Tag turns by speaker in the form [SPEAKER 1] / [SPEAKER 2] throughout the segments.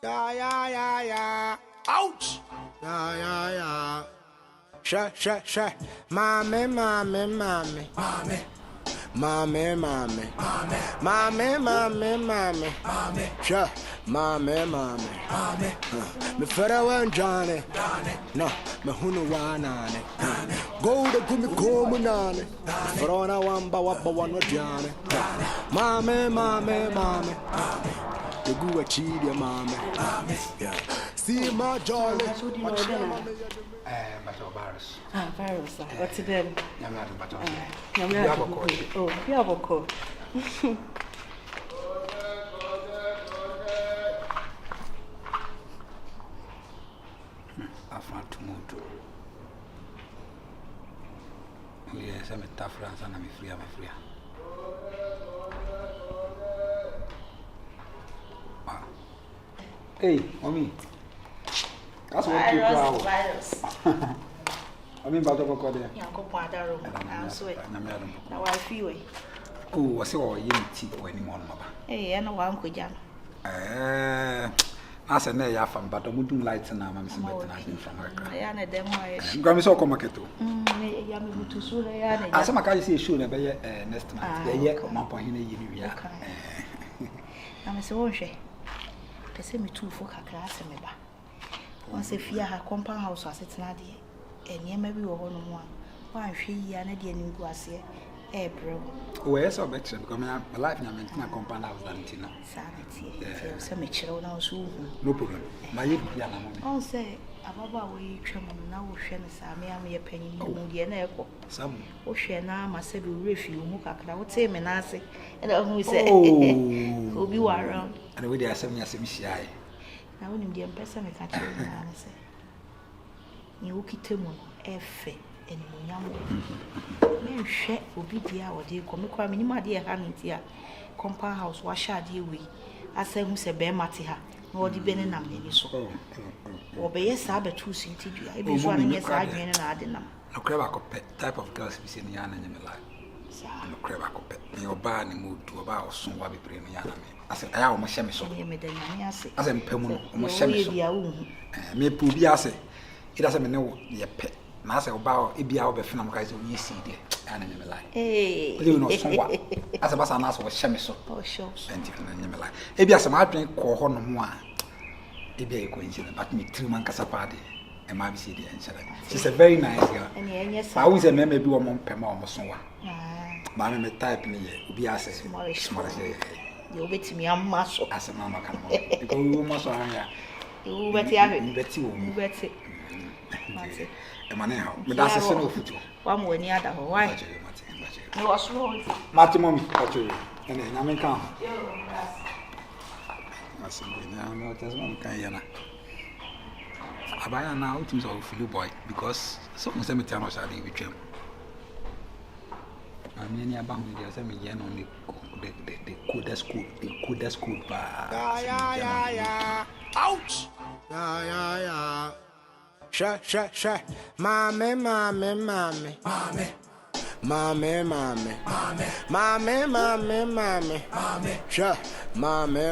[SPEAKER 1] Yeah, yeah, yeah, yeah. Ouch! Yeah, yeah, yeah. Sure. Mommy. Sure. Mommy. Me fera wan Johnny. No, me hunu wanane. Go to gumi komu nane. Frona wamba wapa wan Johnny. Mommy. The gua chidi mommy. Yeah. See my jolly.
[SPEAKER 2] Virus.
[SPEAKER 3] Virus. What's it then?
[SPEAKER 2] You have a call.
[SPEAKER 3] Oh, you have a call.
[SPEAKER 2] I found to move to. Yes, I'm a tough France and I'm free. Hey, mommy. That's what you proud.
[SPEAKER 3] Virus.
[SPEAKER 2] I mean, but over there.
[SPEAKER 3] Yeah, go part that room. I'm sorry. Now I feel it.
[SPEAKER 2] Oh, I see all you tea or any more, mother.
[SPEAKER 3] Hey, I know one could jam.
[SPEAKER 2] I said, nay, I found, but I wouldn't light and I'm from her.
[SPEAKER 3] I am a demo.
[SPEAKER 2] Grammy so come to.
[SPEAKER 3] Yammy to soon.
[SPEAKER 2] I saw my car see sure never next month. The year come up on in a year.
[SPEAKER 3] I'm so shy. They send me 2 for her class and me back. Once if you have compound house was it's not dear, and you may be one. Why, she and a dear new glass here. Eh, bro.
[SPEAKER 2] Where's our better? Because my life now meant my compound house than Tina.
[SPEAKER 3] Sanity. Some mature now soon.
[SPEAKER 2] No problem. My young
[SPEAKER 3] I'll say, Ababa, we trim now, Shannon, Sammy, a penny, and echo.
[SPEAKER 2] Some
[SPEAKER 3] Ocean, I said, we refuse, I would say, Menassi, and I always say, oh, you are around.
[SPEAKER 2] and we are sending us a shy.
[SPEAKER 3] Now, when the empress, I can't tell you, you keep him F. And young men share will be dear or dear come crime in my dear hand here. Compound house, wash our dear way. I say, who say, bear matiha, or the benenam any so. Or be a sabbath 2 city. I be running yes, I mean, and I didn't know.
[SPEAKER 2] No crab type of girls we see in Yana in my life. No crab your barn moved to about soon while we bring Yana. I said, I almost shame so. I said, Pemuno, almost shame me Pubiase. It doesn't know your pet. Master about it be our Benham guys when you see the animal life. Eh, you know, somewhat as a bass was shemiso.
[SPEAKER 3] Oh, shows.
[SPEAKER 2] And you like. If you have some drink, call on one. It be a coincidence, but me 3 months a party. And my see the answer. She's a very nice girl. And yes, I always a maybe 1 month per month or so. Mamma type me, be as a small. You'll bet me a muscle as a mamma can. Because we must have you bet you. Emanuel, but that's a son of it.
[SPEAKER 3] One more near the Hawaii. You are slow.
[SPEAKER 2] Matimum, and then I'm in count. I said, I'm not as one can. I buy now, it is all for you, boy, because some cemetery shall be with him. I mean, about me, there's a million on the coolest school.
[SPEAKER 1] Yeah. Ouch! Yeah. Sure. Mommy. Sure. Mommy.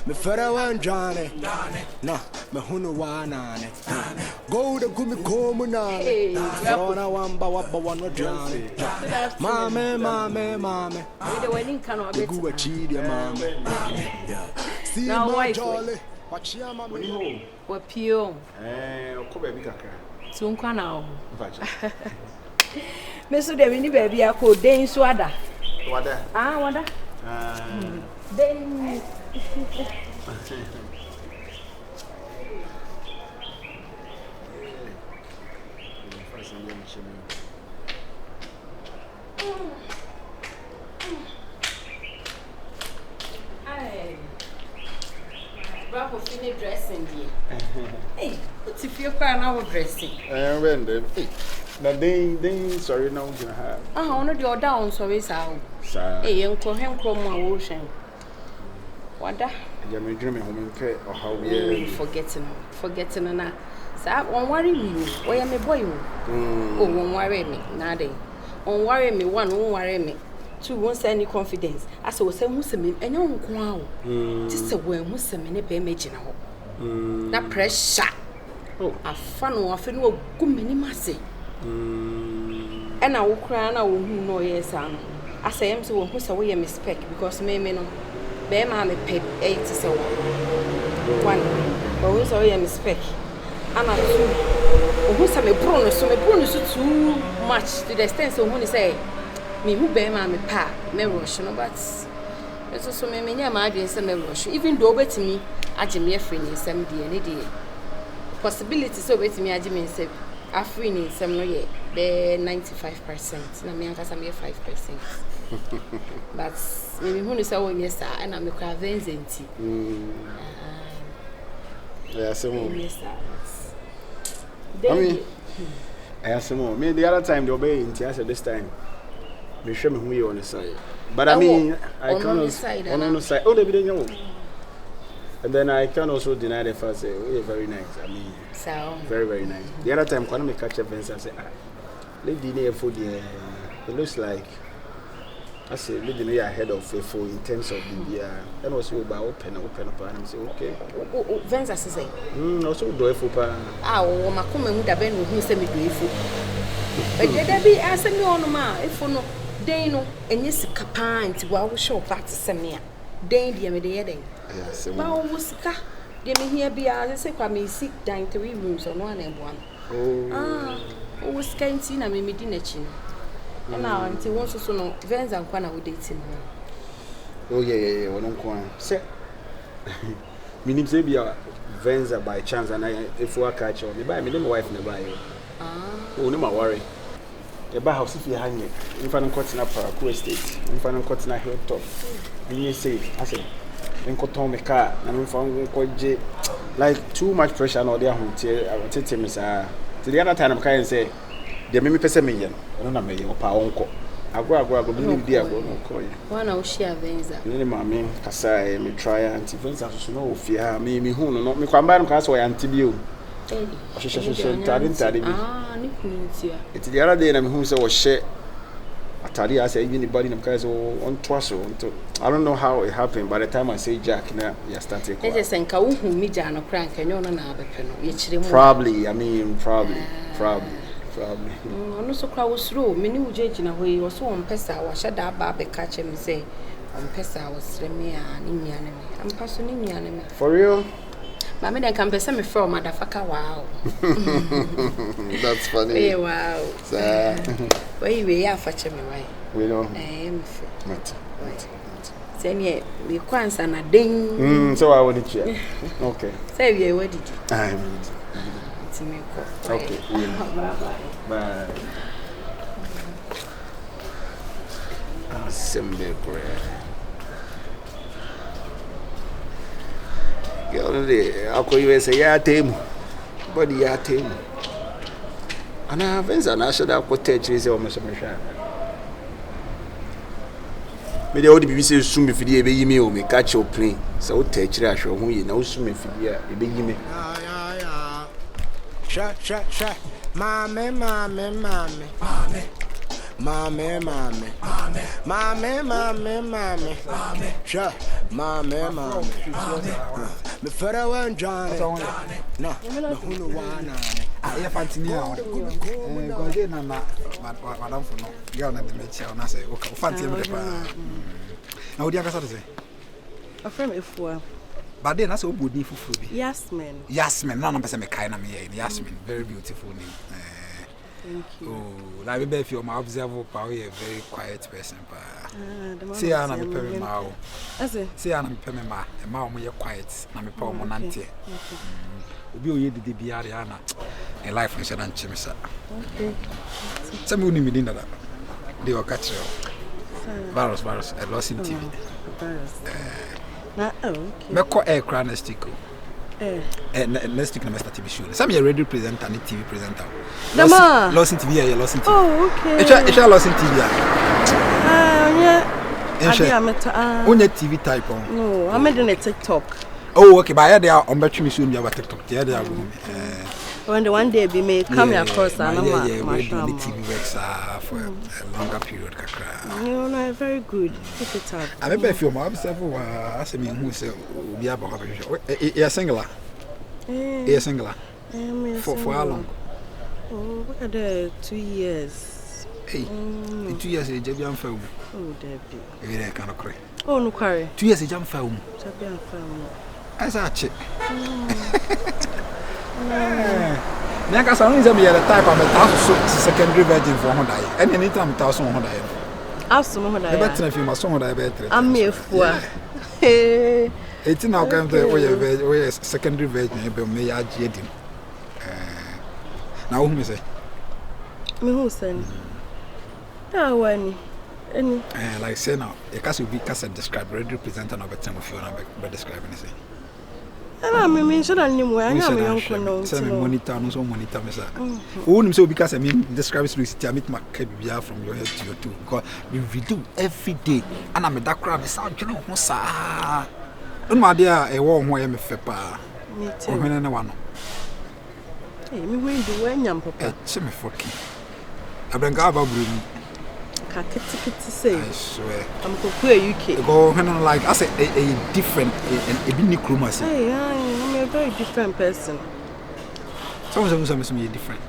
[SPEAKER 1] Me fera wan Johnny. No, me hunu wanane. Go to gumi komu nane. Frona wamba wapa wan Johnny. Mommy.
[SPEAKER 4] The wedding cannot be
[SPEAKER 1] gua chidi mommy. Yeah. See my jolly.
[SPEAKER 4] Wapio.
[SPEAKER 2] Kobe Bikaka.
[SPEAKER 4] Sunka now. Meso de mini baby ako den swada.
[SPEAKER 2] Wada?
[SPEAKER 4] Ah, wada. Den. Bravo, finish dressing here. Hey, what's if you're crying out dressing?
[SPEAKER 5] When then, then, sorry, no, you have.
[SPEAKER 4] I want your down, sorry, sir. Hey, Uncle Hencrom, my ocean. What that?
[SPEAKER 5] You're dreaming home or how we
[SPEAKER 4] forgetting, and I won't worry me. Why am I boy? Oh, won't worry me, Nade. Won't worry me, one won't worry me. two won't say any confidence. I saw some Muslim and you won't just a way Muslim in a pay imagine. That pressure. Oh, a fun or fin will go many massy. And I will cry and I will know yes, son. I say, I'm so who's away a mistake because may no. Bear mammy paid 8 to so one. But who's away a mistake. And I who's a bruno, so my bruno is too much to the extent so when you say, me who bear mammy pa, me rush, no, but it's also me near my dear some rush. Even though to me, I jim your friend in some day. Possibility so wait me, I jim say, I free in some no yet, bear 95%, and I mean, I'm 5%. But maybe who is our yes, and I'm a cravens and tea.
[SPEAKER 5] Yes, I
[SPEAKER 4] mean,
[SPEAKER 5] I have some more. Maybe the other time they obey in Tiasa this time. We show me who you on the side. But I mean, I can't on the side. Oh, they didn't know. And then I can also deny the first say, oh, very nice. I mean,
[SPEAKER 4] so
[SPEAKER 5] very, very nice. The other time, when I catch a fence, I say, lady near for the it looks like I say, lady ahead of faithful in terms of the and also about open up and say, okay.
[SPEAKER 4] Vens as say,
[SPEAKER 5] also do it for
[SPEAKER 4] oh, my comment would have been who send me do it for. But there be asking me on ma if no, they know, and yes, capine to wow show back to Samia. They dear me the day.
[SPEAKER 5] Yes,
[SPEAKER 4] well, was car. They may here be as I say, come sit down 3 rooms on 1 and 1. Oh, was canteen and me dinner chin. And now until once or so no, Vens and Quana would date him.
[SPEAKER 5] Oh, yeah, one on Quan. Say, meaning to be a Venza by chance, and if we catch on, buy me, my wife never buy you. Oh, no, my worry. The bar house if you hang it, in front of cutting up a cool estate, in front of cutting a hilltop. And you say, I say, in cotton me car, and we found like too much pressure on their home. I will tell him, sir. To the other time, I'm kind of say, the mimi pesa million. I don't know me or pa uncle. I go believe dear go no call you.
[SPEAKER 4] One I'll share Venza.
[SPEAKER 5] Any mammy, Casai, me try anti Venza to know if you have me who no me come back cast away anti you. She taddy. It's the other day and I'm who say was share. I tell you, I say anybody in the guys on twice. I don't know how it happened. By the time I say Jack, now you started.
[SPEAKER 4] It is and Kau who me Jan or crank and you're not
[SPEAKER 5] probably, I mean, probably.
[SPEAKER 4] No so crowd was through. Many would judge in a way was so on Pesa or shut up Baby catch him say on Pesa was Remia and in the enemy. I'm passing in the enemy.
[SPEAKER 5] For real?
[SPEAKER 4] Mammy, I can pesa me from motherfucker. Wow.
[SPEAKER 5] That's funny.
[SPEAKER 4] Hey, wow. Where you are fetching me, right?
[SPEAKER 5] We know.
[SPEAKER 4] Send ye, we quants and a ding.
[SPEAKER 5] So I would check. Okay.
[SPEAKER 4] Say, you where did you?
[SPEAKER 5] I okay. Bye. Simple bread. I'll call you and say, yeah, team. Body, yeah, team. And I have been I should have cottage is almost a machine. Maybe all the BBC soon if you be me or me catch your plane. So take trash or who you know soon if you be me.
[SPEAKER 1] Shut. Mommy. Shut. Mommy. Me further one Johnny. No, who know why?
[SPEAKER 2] I have Fantina. Go again, Madame for no. You're not the mature, and I say, okay, fancy me. Now, dear Cassandra,
[SPEAKER 4] a friend if well.
[SPEAKER 2] But then I saw good for food.
[SPEAKER 4] Yasmin,
[SPEAKER 2] none of us are kind of me. Yasmin, very beautiful name.
[SPEAKER 4] Thank you.
[SPEAKER 2] Oh, like if you're my observer, power, a very quiet person. See, I'm a permanent mouth. See, I'm a permanent mouth, a mouth more quiet. I'm a poor monante. Be the Biariana, a life and Shadan Chimisa.
[SPEAKER 4] Okay.
[SPEAKER 2] Some women within that. They were catching virus, a loss in TV. Meko aircraft next week. Next week, Mr. TV show. Some are radio presenter and TV presenter. Lost in TV, lost in TV.
[SPEAKER 4] Oh, okay.
[SPEAKER 2] It's a lost in TV.
[SPEAKER 4] Yeah.
[SPEAKER 2] On your TV type on.
[SPEAKER 4] No, I'm making a TikTok.
[SPEAKER 2] Oh, okay. But they are on battery soon. You have a TikTok. They are.
[SPEAKER 6] When the one day be may come across and
[SPEAKER 2] my TV works for a longer period.
[SPEAKER 6] No, very good. Keep it up.
[SPEAKER 2] I remember if you're my several asking me who said, "We have a singular." A singular. For how long?
[SPEAKER 6] Oh, look at the 2 years.
[SPEAKER 2] Hey, 2 years a Jabian film.
[SPEAKER 6] Oh, Debbie.
[SPEAKER 2] I can't cry.
[SPEAKER 6] Oh, no, quarry.
[SPEAKER 2] 2 years a jump film.
[SPEAKER 6] Jabian film.
[SPEAKER 2] As I check. Naka San is a type of a secondary virgin for Honda, and anytime 1,000 Honda.
[SPEAKER 6] Ask some Honda.
[SPEAKER 2] I bet if you must Honda better.
[SPEAKER 6] I'm here for
[SPEAKER 2] 18 now come to secondary virgin, but may I get him. Now, whom is it?
[SPEAKER 6] Me who send? Ah, when?
[SPEAKER 2] Like say now, a case will be cast describe radio presenter of a time of your number by describing it.
[SPEAKER 6] I mean, should I name where I am young no.
[SPEAKER 2] Monitor, no monitor, Miss. Only so because I mean, describes Lucy, I meet my cabia from your head to your two. Because we do every day, and I'm a dark crab, it's out, you know, Mossa. And my dear, a warm way, I'm a fepper.
[SPEAKER 6] Me too.
[SPEAKER 2] When anyone.
[SPEAKER 6] Hey, me going to when yam papa.
[SPEAKER 2] Semi forky. I've been gaba broom.
[SPEAKER 6] Kitty say.
[SPEAKER 2] I swear.
[SPEAKER 6] I'm going to UK.
[SPEAKER 2] Go when like I say a different, a big chromacy.
[SPEAKER 6] Hey, I'm a very different person.
[SPEAKER 2] Some different.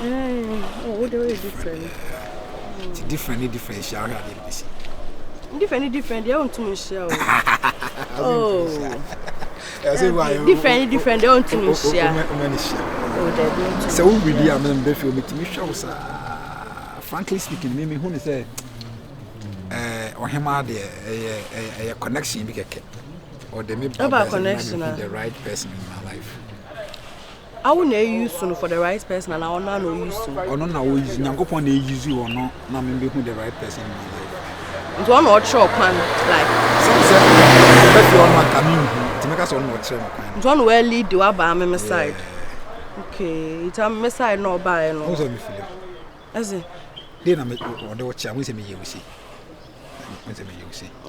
[SPEAKER 6] Oh, very different.
[SPEAKER 2] It's different.
[SPEAKER 6] Different. They want to me share. Oh. Different. They want to me share.
[SPEAKER 2] So we really are men before me to me show frankly speaking, me who say or him are the a connection big or the
[SPEAKER 6] connection
[SPEAKER 2] the right person in my life.
[SPEAKER 6] I will not use soon for the right person, and I will not use soon.
[SPEAKER 2] Or no, use Nango they use you or not, not maybe who the right person in my life.
[SPEAKER 6] It's one or chop one like
[SPEAKER 2] to make us on what
[SPEAKER 6] it's one well lead to our side. Okay, it's a message no by no.
[SPEAKER 2] Also, me feel.
[SPEAKER 6] As it.
[SPEAKER 2] Then I'm on the watch. I wish me you see.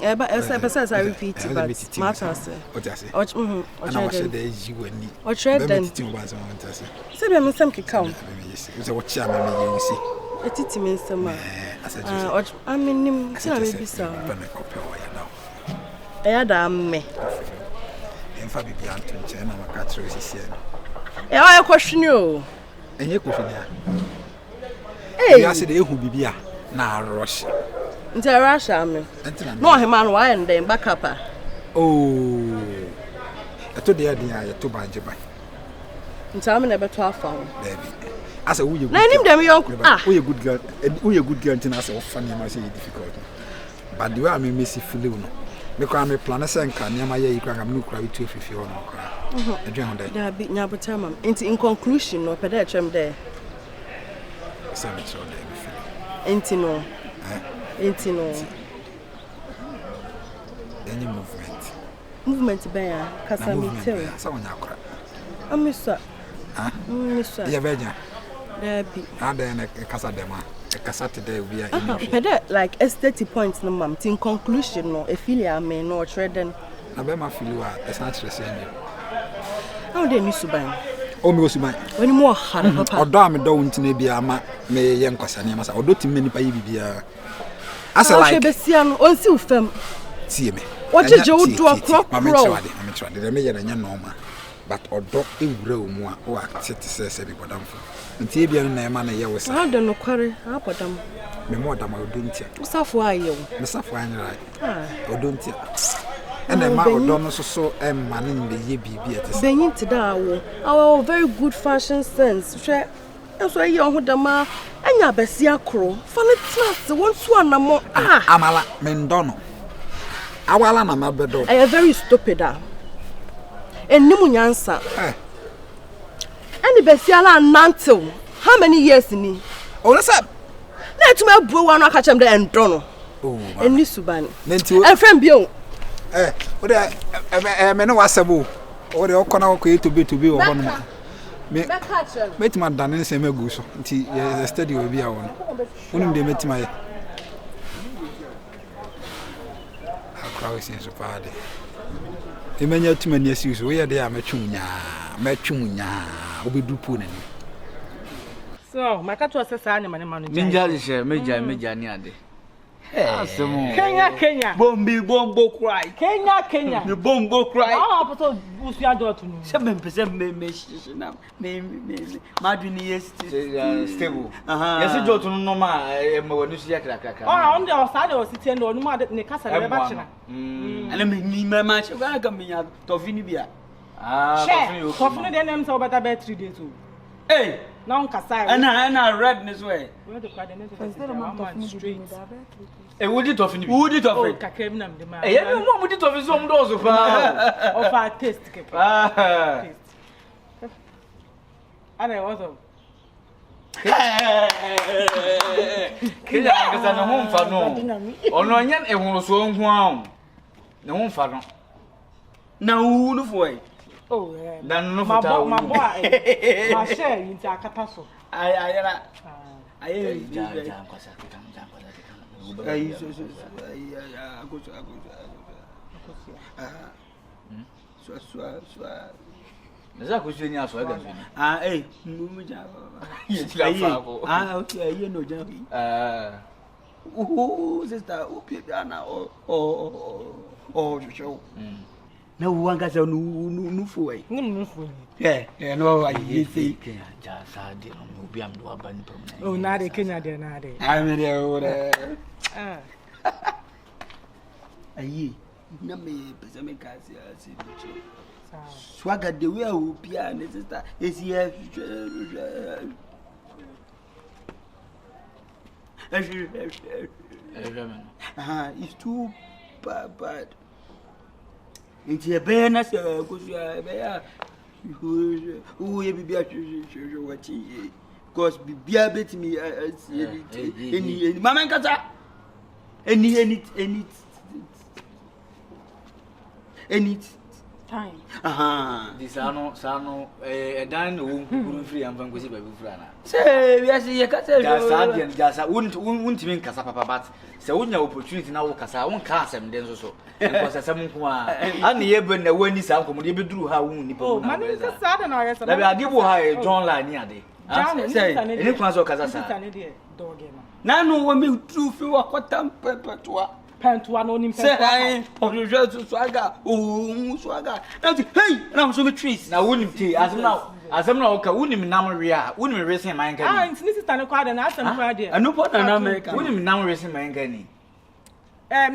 [SPEAKER 6] Yeah, but as I repeat, but matter say.
[SPEAKER 2] What I say?
[SPEAKER 6] And I was there is you and me. Or trade then. Say me some count.
[SPEAKER 2] It's a watch. I you see.
[SPEAKER 6] A titi means some. I mean, him. Maybe so. I had a me.
[SPEAKER 2] In fact, be answering China. My cat is here.
[SPEAKER 6] I question you.
[SPEAKER 2] And you question
[SPEAKER 6] hey,
[SPEAKER 2] I said, who be here now? Rush.
[SPEAKER 6] Into Russia, me. No, him and why and then back up.
[SPEAKER 2] Oh, I told the idea I told by Japan.
[SPEAKER 6] Into I'm never 12 found.
[SPEAKER 2] Baby, I said, who you
[SPEAKER 6] name them young.
[SPEAKER 2] Who you good girl, and who you good girl, and I said, funny, I say difficult. But the way I may miss if you know. Because I'm a planner, and can near my year, I'm no cry to if you want to cry. I drink on that. There are big Nabatam. In conclusion, no pedestrian there. Ain't no. Any movement. Movement bear, Casa Blanca. Someone now cry. I miss her. Miss her. You're virgin. There be. And then a Casa Dema. A Casa today we are like S30 points, no, ma'am. In conclusion, no, a filia may not tread then. I bet my filial is not the same. How they miss you by? Oh, me was my when more hard or damn don't maybe ama me young Cassania or don't many by Bibia. As I like Bessian or so fem. See me. What did you do a crop? I'm trying to make a normal, but or dog a room or accept to say everybody. And Tibian name and a year was I don't know, quarry, I put them. Me more than I don't you. Suffer you, Miss Safran, right? Or don't you? And the man don't so manning the BB. Being to that, our very good fashion sense. That's why you're with the ma and your Bessia crow. Follow the one more. Amala Mendono. Awala, my bedo. I am very stupid. And Nimunyansa. And the Bessiala Nanto. How many years in me? Oh, that's up. Let me brew one or catch him there and Dono. Oh, and Nissuban. And friend Bio. What I know was a boo. Or the Okana to be or one. Met my done in the same goose until the study will be our one. When they met my crowd is so party. The many too many years, we are there, Machunia. Metumunya, obedupu na ni.
[SPEAKER 6] So, my cat was a sign of my man.
[SPEAKER 7] Ninja is a major near the.
[SPEAKER 6] Kenya.
[SPEAKER 7] Bombo cry.
[SPEAKER 6] Kenya.
[SPEAKER 7] The bombo cry.
[SPEAKER 6] Oh, but who's your daughter?
[SPEAKER 7] 7% me Madrini is stable. Yes, you go to Noma, when you see a crack.
[SPEAKER 6] Oh, on the outside was sitting on the Casa Blanca.
[SPEAKER 7] And I mean, my match, I come in to Vinibia.
[SPEAKER 6] Coffee, then I'm so about 3 days.
[SPEAKER 7] Hey,
[SPEAKER 6] now Casa,
[SPEAKER 7] and I read this way.
[SPEAKER 2] Would it often?
[SPEAKER 7] Would it often?
[SPEAKER 6] Kakemnam, the man.
[SPEAKER 2] I don't know what it of his own doors of
[SPEAKER 6] our taste. And I was
[SPEAKER 2] Kenya is a home for no. On onion, it was so warm. No one for no.
[SPEAKER 7] Now, who the boy?
[SPEAKER 6] oh,
[SPEAKER 2] Then no
[SPEAKER 6] my
[SPEAKER 2] for
[SPEAKER 6] boy, my share into a capasso.
[SPEAKER 7] I
[SPEAKER 2] Za kushenia so ga fini.
[SPEAKER 7] Eh, mu ja. Okay, you know ja. Sister, na show. Na wanga za nu fuwe.
[SPEAKER 6] No fool.
[SPEAKER 7] No, I say
[SPEAKER 2] Ja sa de no bi am do aba ni problem.
[SPEAKER 6] Oh, na de Kenya de na de.
[SPEAKER 7] I mean ayi, na me pese me kasi asi bicho. Swagger the way we pia ne sister is here. It's too bad. It's a banner, because you are there. Who you be watching? Because be a bit me. Any Mamma Kata. Any
[SPEAKER 4] time.
[SPEAKER 2] This ano dan no kuru free am van gosi baby frana.
[SPEAKER 7] Say we are see kasa.
[SPEAKER 2] Jasa won't mean kasa papa but say wonya opportunity na wo kasa won ka asem den so because asem nko a na ye ben na wani sa nko mo de beduru ha won nipa
[SPEAKER 6] Oh, man, it's a sad and I said,
[SPEAKER 2] na be adibo ha John la ni ade.
[SPEAKER 7] Say
[SPEAKER 2] Any kwan so kasa sa.
[SPEAKER 7] Na no we me true fi wa kwatam perpetua.
[SPEAKER 6] Pantua no nim
[SPEAKER 7] Say I of swagger. Oh, swagger. Hey, na so me trees.
[SPEAKER 2] Na wonim ti asem na oka wonim nam we a wonim resen man kan.
[SPEAKER 6] Ah, it's Mrs. Tanakwa and Asam Crade.
[SPEAKER 7] I know what na America.
[SPEAKER 2] Wonim nam resen man kan ni.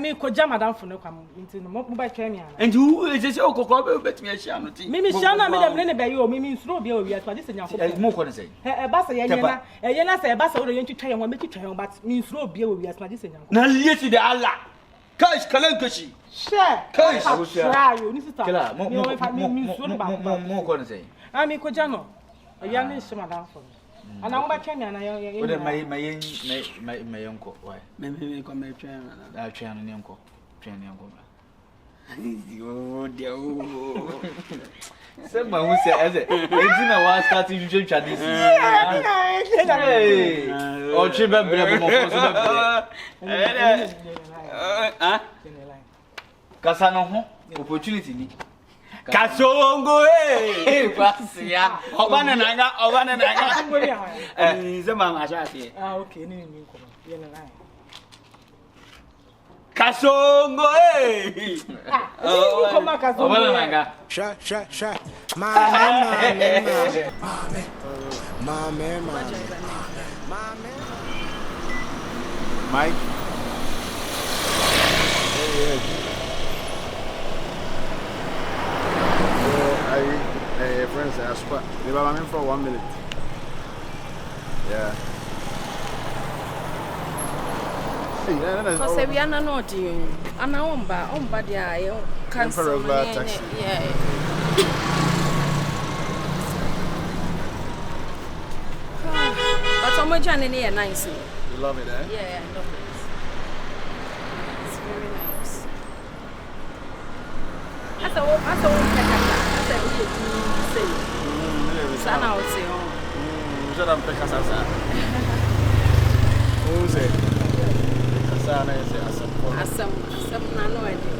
[SPEAKER 6] Me ko jam madam for no come into no mobile camera.
[SPEAKER 7] And who is this okoko bet me share no ti.
[SPEAKER 6] Mimi shana me dem ne be yo mimi nsuro bia we as this nyafo.
[SPEAKER 2] Mo ko ne say.
[SPEAKER 6] Basa ye na say basa wo ye ntwitwa ye ho me twitwa ye but me nsuro bia we as this nyafo.
[SPEAKER 7] Na lieti de Allah. Kash kalankashi.
[SPEAKER 6] Share.
[SPEAKER 7] Kash.
[SPEAKER 6] Try you ni sister.
[SPEAKER 2] Kila mo ko ne say.
[SPEAKER 6] Ah me ko jano. Ya ne shi madam for. Ana mo ba camera na ye.
[SPEAKER 2] Wo de my uncle why?
[SPEAKER 7] Me come train na.
[SPEAKER 2] Train no uncle. Train no uncle.
[SPEAKER 7] Oh dear.
[SPEAKER 2] Say who say as it. Ejina wa start to twa this. Hey. O chi be bre mo ko so be. Kasa no ho opportunity ni.
[SPEAKER 7] Kasongo
[SPEAKER 2] Kwasia.
[SPEAKER 7] Obana nanga. Zema ashasi.
[SPEAKER 6] Ah, okay, ni ko. Ye na line.
[SPEAKER 7] Kasongo
[SPEAKER 6] Koma kasongo.
[SPEAKER 2] Obana nanga.
[SPEAKER 1] Sha. Mame.
[SPEAKER 5] Mike. Friends, I spot. Maybe I'm in for 1 minute. Yeah.
[SPEAKER 4] Because we are not doing. And omba dia cancel. Yeah. But I'm journey near nice.
[SPEAKER 5] You love it, eh?
[SPEAKER 4] Yeah, I love it. It's very nice. I Sana would say,
[SPEAKER 5] Shut up, Pekasasa. Who say? Kasana is
[SPEAKER 4] Asam, no idea.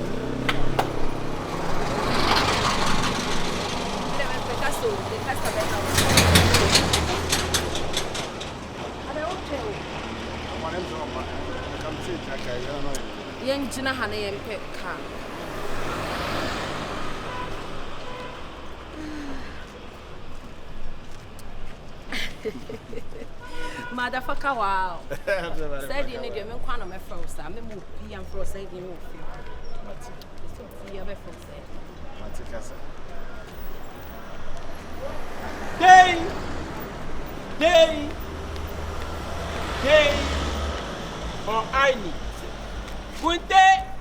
[SPEAKER 4] gyina ha na yɛmpɛ car. Motherfucker, wow. Said you need your man me froze. I'm a movie and froze. Said you know. You have a froze.
[SPEAKER 7] Hey! Or I need. Kunte!